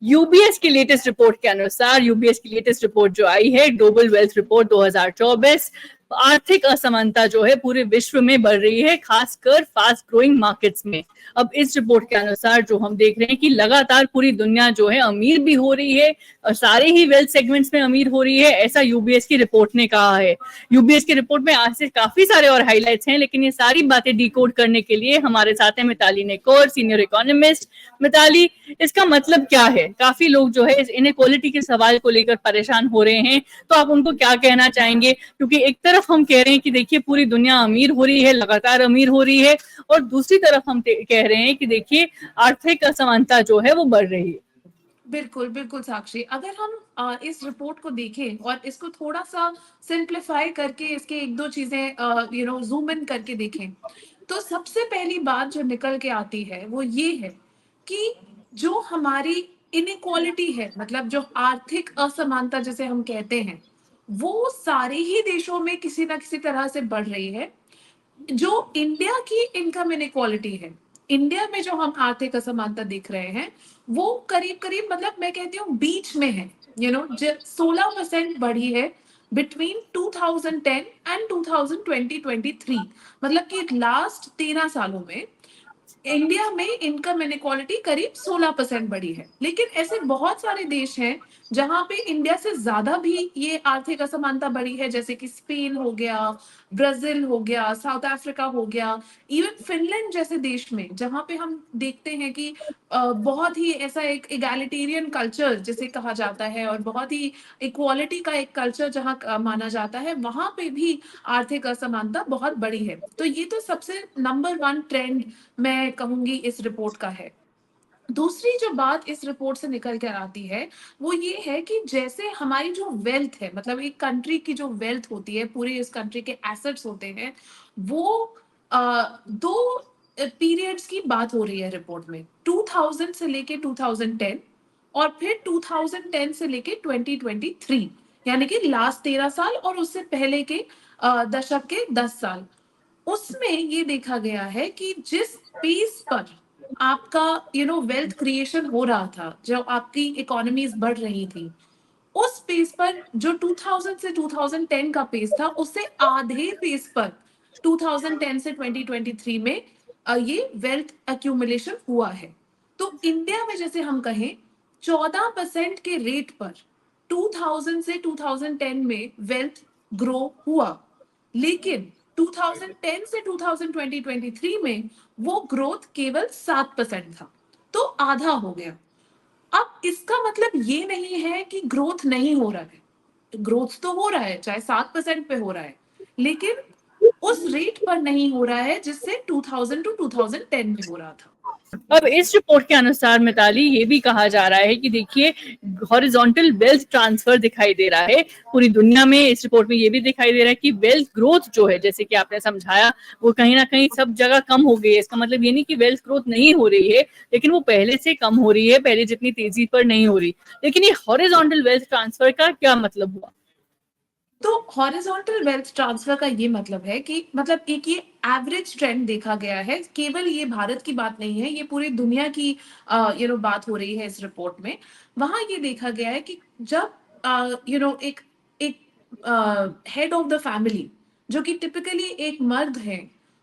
UBS की latest report के अनुसार, यूबीएस की लेटेस्ट रिपोर्ट जो आई है, ग्लोबल वेल्थ रिपोर्ट 2024, आर्थिक असमानता जो है पूरे विश्व में बढ़ रही है, खासकर फास्ट ग्रोइंग मार्केट्स में। अब इस रिपोर्ट के अनुसार जो हम देख रहे हैं कि लगातार पूरी दुनिया जो है अमीर भी हो रही है और सारे ही वेल्थ सेगमेंट्स में अमीर हो रही है, ऐसा यूबीएस की रिपोर्ट ने कहा है। यूबीएस की रिपोर्ट में आज से काफी सारे और हाईलाइट्स हैं, लेकिन ये सारी बातें डिकोड करने के लिए हमारे साथ है मिताली नेकोर, सीनियर इकोनॉमिस्ट। मिताली, इसका मतलब क्या है? काफी लोग जो है इस इनइक्वालिटी के सवाल को लेकर परेशान हो रहे हैं, तो आप उनको क्या कहना चाहेंगे? क्योंकि एक तरफ हम कह रहे हैं कि देखिए पूरी दुनिया अमीर हो रही है, लगातार अमीर हो रही है, और दूसरी तरफ हम कह रहे हैं कि देखिए आर्थिक असमानता जो है वो बढ़ रही है। बिल्कुल बिल्कुल साक्षी, अगर हम इस रिपोर्ट को देखें और इसको थोड़ा सा सिंप्लीफाई करके इसके एक दो चीजें जूम इन करके देखें, तो सबसे पहली बात जो निकल के आती है वो ये है कि जो हमारी इनइक्वालिटी है, मतलब जो आर्थिक असमानता जिसे हम कहते हैं, वो सारे ही देशों में किसी ना किसी तरह से बढ़ रही है। जो इंडिया की इनकम इनइक्वालिटी है, इंडिया में जो हम आर्थिक असमानता देख रहे हैं, वो करीब करीब, मतलब मैं कहती हूँ बीच में है। 16% बढ़ी है बिटवीन 2010 एंड 2023, मतलब कि लास्ट 13 सालों में इंडिया में इनकम इनइक्वालिटी करीब 16% बढ़ी है। लेकिन ऐसे बहुत सारे देश हैं जहां पे इंडिया से ज्यादा भी ये आर्थिक असमानता बढ़ी है, जैसे कि स्पेन हो गया, ब्राजील हो गया, साउथ अफ्रीका हो गया, इवन फिनलैंड जैसे देश में, जहां पे हम देखते हैं कि बहुत ही ऐसा एक इगैलिटेरियन कल्चर जिसे कहा जाता है और बहुत ही इक्वालिटी का एक कल्चर जहां माना जाता है, वहां पे भी आर्थिक असमानता बहुत बड़ी है। तो ये तो सबसे नंबर वन ट्रेंड मैं कहूंगी इस रिपोर्ट का है। दूसरी जो बात इस रिपोर्ट से निकल कर आती है वो ये है कि जैसे हमारी जो वेल्थ है, मतलब एक कंट्री की जो वेल्थ होती है, पूरे इस कंट्री के एसेट्स होते हैं, वो दो पीरियड्स की बात हो रही है रिपोर्ट में, 2000 से लेके 2010 और फिर 2010 से लेके 2023, यानी कि लास्ट 13 साल और उससे पहले के दशक के 10 साल। उसमें ये देखा गया है कि जिस पेस पर आपका वेल्थ क्रिएशन हो रहा था, जब आपकी इकोनॉमीज बढ़ रही थी, उस पेस पर जो 2000 से 2010 का पेस था, उससे आधे पेस पर 2010 से 2023 में ये वेल्थ एक्यूमुलेशन हुआ है। तो इंडिया में जैसे हम कहें 14% के रेट पर 2000 से 2010 में वेल्थ ग्रो हुआ, लेकिन 2010 से 2023 में वो ग्रोथ केवल 7% था, तो आधा हो गया। अब इसका मतलब ये नहीं है कि ग्रोथ नहीं हो रहा है, ग्रोथ तो हो रहा है, चाहे 7% पे हो रहा है, लेकिन उस रेट पर नहीं हो रहा है जिससे 2000 टू 2010 में हो रहा था। अब इस रिपोर्ट के अनुसार मिताली, ये भी कहा जा रहा है कि देखिए हॉरिजॉन्टल वेल्थ ट्रांसफर दिखाई दे रहा है पूरी दुनिया में। इस रिपोर्ट में ये भी दिखाई दे रहा है कि वेल्थ ग्रोथ जो है, जैसे कि आपने समझाया, वो कहीं ना कहीं सब जगह कम हो गई है। इसका मतलब ये नहीं कि वेल्थ ग्रोथ नहीं हो रही है, लेकिन वो पहले से कम हो रही है, पहले जितनी तेजी पर नहीं हो रही। लेकिन ये हॉरिजॉन्टल वेल्थ ट्रांसफर का क्या मतलब हुआ? तो हॉरिजॉन्टल वेल्थ ट्रांसफर का ये मतलब है कि, मतलब एक ये एवरेज ट्रेंड देखा गया है, केवल ये भारत की बात नहीं है, ये पूरी दुनिया की बात हो रही है इस रिपोर्ट में। वहां ये देखा गया है कि जब एक एक हेड ऑफ द फैमिली, जो कि टिपिकली एक मर्द है,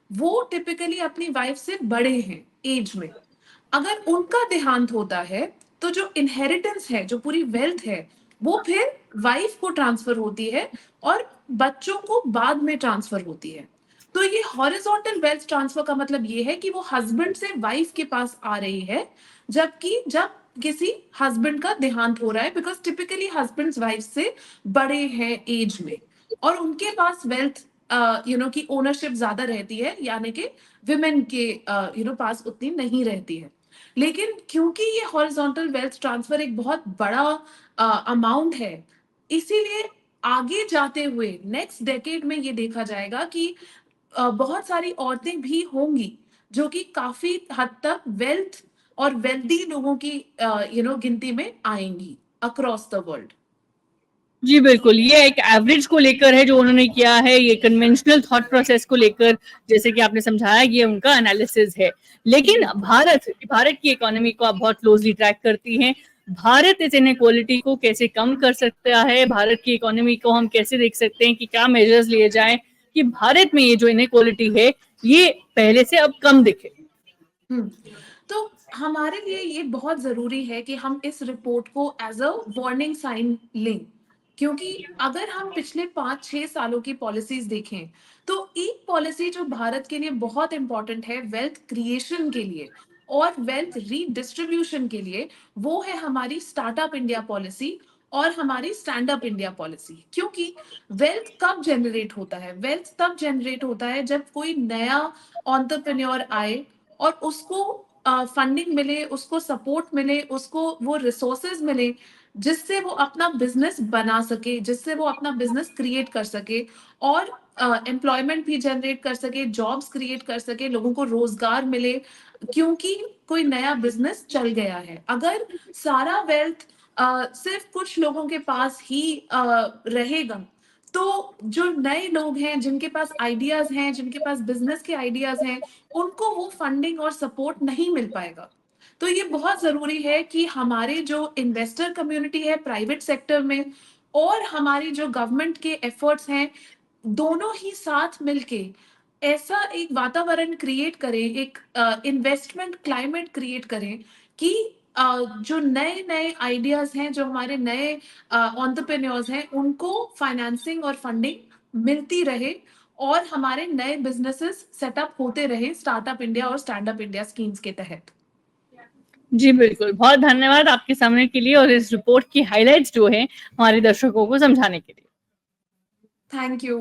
वो टिपिकली अपनी वाइफ से बड़े हैं एज में, अगर उनका देहांत होता है तो जो इनहेरिटेंस है, जो पूरी वेल्थ है, वो फिर वाइफ को ट्रांसफर होती है और बच्चों को बाद में ट्रांसफर होती है। तो ये हॉरिजॉन्टल वेल्थ ट्रांसफर का मतलब ये है कि वो हस्बैंड से वाइफ के पास आ रही है, जबकि जब किसी हस्बैंड का देहांत हो रहा है, बिकॉज टिपिकली हस्बैंड वाइफ से बड़े हैं एज में और उनके पास वेल्थ की ओनरशिप ज्यादा रहती है, यानी कि विमेन के पास उतनी नहीं रहती है। लेकिन क्योंकि ये हॉरिजॉन्टल वेल्थ ट्रांसफर एक बहुत बड़ा अमाउंट है, इसीलिए आगे जाते हुए नेक्स्ट डेकेड में ये देखा जाएगा कि बहुत सारी औरतें भी होंगी जो कि काफी हद तक वेल्थ और वेल्दी लोगों की गिनती में आएंगी अक्रॉस द वर्ल्ड। जी बिल्कुल, ये एक एवरेज को लेकर है जो उन्होंने किया है, ये कन्वेंशनल थॉट प्रोसेस को लेकर, जैसे कि आपने समझाया, ये उनका एनालिसिस है। लेकिन भारत की इकोनॉमी को आप बहुत क्लोजली ट्रैक करती हैं, भारत इस इनइक्वालिटी को कैसे कम कर सकता है, भारत की इकोनॉमी को हम कैसे देख सकते हैं कि क्या मेजर्स लिए जाएं कि भारत में ये जो इनइक्वालिटी है ये पहले से अब कम दिखे। तो हमारे लिए ये बहुत जरूरी है कि हम इस रिपोर्ट को एज अ वार्निंग साइन लें, क्योंकि अगर हम पिछले 5-6 सालों की पॉलिसीज देखें तो एक पॉलिसी जो भारत के लिए बहुत इंपॉर्टेंट है वेल्थ क्रिएशन के लिए और वेल्थ रीडिस्ट्रीब्यूशन के लिए, वो है हमारी स्टार्टअप इंडिया पॉलिसी और हमारी स्टैंड अप इंडिया पॉलिसी। क्योंकि वेल्थ कब जनरेट होता है? वेल्थ तब जनरेट होता है जब कोई नया एंटरप्रेन्योर आए और उसको फंडिंग मिले, उसको सपोर्ट मिले, उसको वो रिसोर्सेज मिले जिससे वो अपना बिजनेस बना सके, जिससे वो अपना बिजनेस क्रिएट कर सके और एम्प्लॉयमेंट भी जनरेट कर सके, जॉब्स क्रिएट कर सके, लोगों को रोजगार मिले, क्योंकि कोई नया बिजनेस चल गया है। अगर सारा वेल्थ सिर्फ कुछ लोगों के पास ही रहेगा तो जो नए लोग हैं, जिनके पास आइडियाज हैं, जिनके पास बिजनेस के आइडियाज हैं, उनको वो फंडिंग और सपोर्ट नहीं मिल पाएगा। तो ये बहुत जरूरी है कि हमारे जो इन्वेस्टर कम्युनिटी है प्राइवेट सेक्टर में और हमारी जो गवर्नमेंट के एफर्ट्स हैं, दोनों ही साथ मिलके ऐसा एक वातावरण क्रिएट करें, एक इन्वेस्टमेंट क्लाइमेट क्रिएट करें कि जो नए नए आइडियाज हैं, जो हमारे नए एंटरप्रेन्योर्स हैं, उनको फाइनेंसिंग और फंडिंग मिलती रहे और हमारे नए बिजनेसेस सेटअप होते रहे स्टार्टअप इंडिया और स्टैंड अप इंडिया स्कीम्स के तहत। जी बिल्कुल, बहुत धन्यवाद आपके समय के लिए और इस रिपोर्ट की हाइलाइट्स जो है हमारे दर्शकों को समझाने के लिए। Thank you.